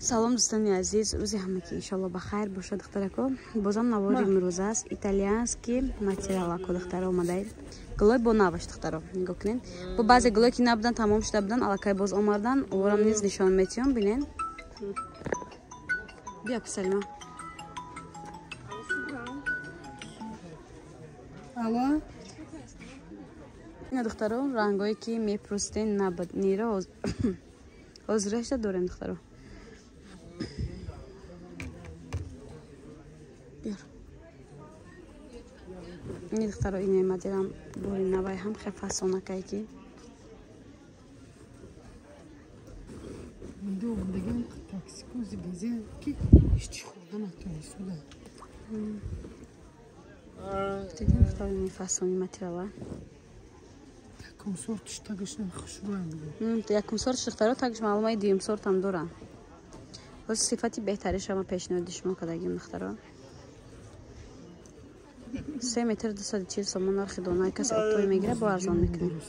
салом дӯстони азиз, рӯзи ҳамаки иншалло ба хайр бошад духтарако. Бозам навори имрӯз аст. Италиянский материалако духтара омадаед. Гулой бо наваш духтаро нигоҳ кунед. Бо баъзе гулое ки набудан тамом шуда будан, аллакай боз омадан, оворам низ нишон метиём бинен. Бия писалима. Алло. Ина духтаро рангое ки мепурсиден набуд нира ҳозирашда дорем духтаро. این دختر این مدیرم بوری نوای هم خیلی فاسونه کی دو دیگه تاکسی کوزی بزی کی هیچ خوردن نتونستم دیدی دختر این فاسونی متریالا یکم سورتش تاگش نخوشروام یکم سورتش دخترها تاگش معلومه دیم سورت هم دارن واسه صفتی بهتری شما پیشنهادش میکنم دخترها 3 متر 240 сомон нархи донае каси оптои мегире бо арзон мекунем.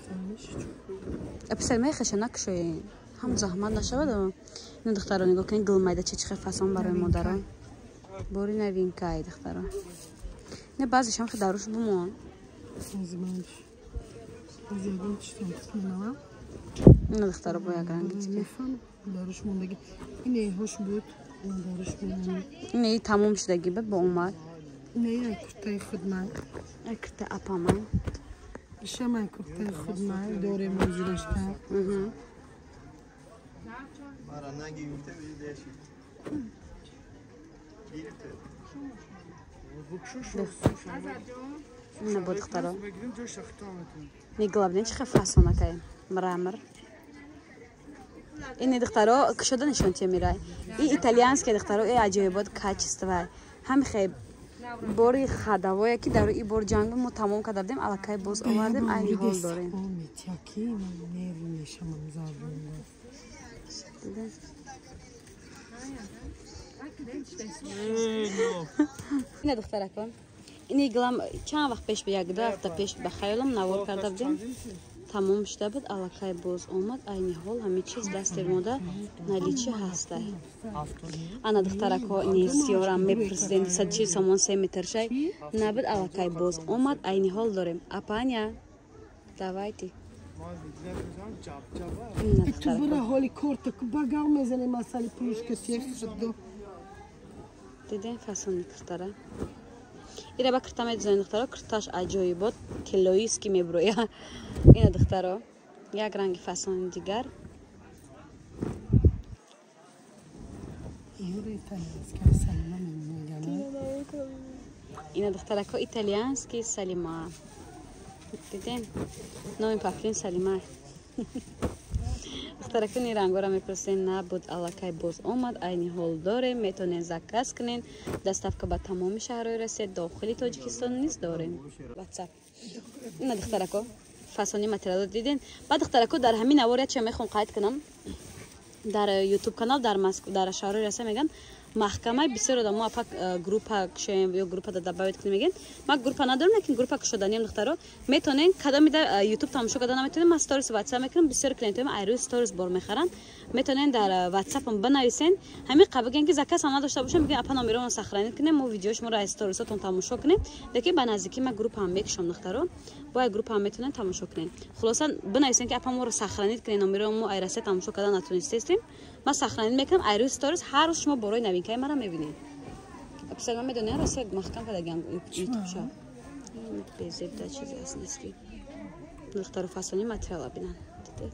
Аписалмаи хашанак шои ҳам заҳмат нашавад. Ин духтаро нигоҳ кунед гулмайда чичхе фасон барои модарон. Бори новинкаи духтаро. Не баъзеш ҳам хе даруш бумон. Ин духтаро бо як ранги тике. Даруш мондаги. Ин хош буд. Даруш мондаги. Ин тамом шудаги бо омад. نه یک کرته خودمان کرته اپامان شما کرته خودمان دوره موزیرش تا مارانگی گفته بیشتر نه بود دخترا نه главное چه فاسونه که مرامر این دخترا کشیده نشون چه میره این ایتالیانسکی دخترا ای عجایبات کاچیستوه هم خیلی باری خداوایی که در این بار جنگ ما تمام کردیم علاقه باز آوردیم این حال داریم این دختره کن این گلام چند وقت پیش به یک دو هفته پیش به خیالم نوار کردیم تمام شده بود علاقه باز آمد این حال همه چیز دست ماده наличие هسته انا دختره که نیسیارم میپرسیدن 140 سومون 3 متر شای نبود علاقه باز آمد این حال داریم اپانیا давайте تو برای حالی کارت که بگاو میزنی مسئله پولش که سیخ شد دیدین فاسون دختره اینا با کرتامه زن دختره کرتاش عجایبات کیلوییست که میبرویه اینا دختره یک رنگ فاسون دیگر اینا دختره که ایتالیانسکی سلیما دیدین نام پاکلین سلیما دختره که این رنگا را میپرسین نبود علاقه باز آمد این حال داره میتونین زکاس کنین دستافکا با تمام شهرهای رسید داخلی تاجیکستان نیست داریم واتساپ این دختره که فاسونی متریال دیدین بعد دختره که در همین نوارت چه میخوام قاید کنم در یوتیوب کانال در شهرهای رسید میگن محکمه بسیار آدم ما پاک گروپ کشیم یا گروپ داده باید کنیم میگن ما گروپ ندارم لیکن گروپ کشیدنی هم دخترا میتونین کدام در یوتیوب تماشا کردن نمیتونین ما استوریز واتساپ میکنم بسیار کلینت ما ایرو استوریز بار میخرن میتونین در واتساپ هم بنویسین همین قبل اینکه زکات هم نداشته باشم میگن اپا نمیرم سخرانی کنیم ما ویدیوش ما را استوریزاتون تماشا کنیم لیکن به نزدیکی ما گروپ هم میکشم دخترا با گروپ هم میتونین تماشا کنین خلاصا بنویسین که اپا ما رو سخرانی کنین نمیرم ما ایرسه تماشا کردن نتونستیم ما سخرانی میکنم ایرو استوریز هر روز شما برای نوینکای مرا میبینید اپسال میدونی راست محکم کردگم یوتیوب شو بیزید چیزی هست نیستی دختر فاسونی متریال بینن دیدی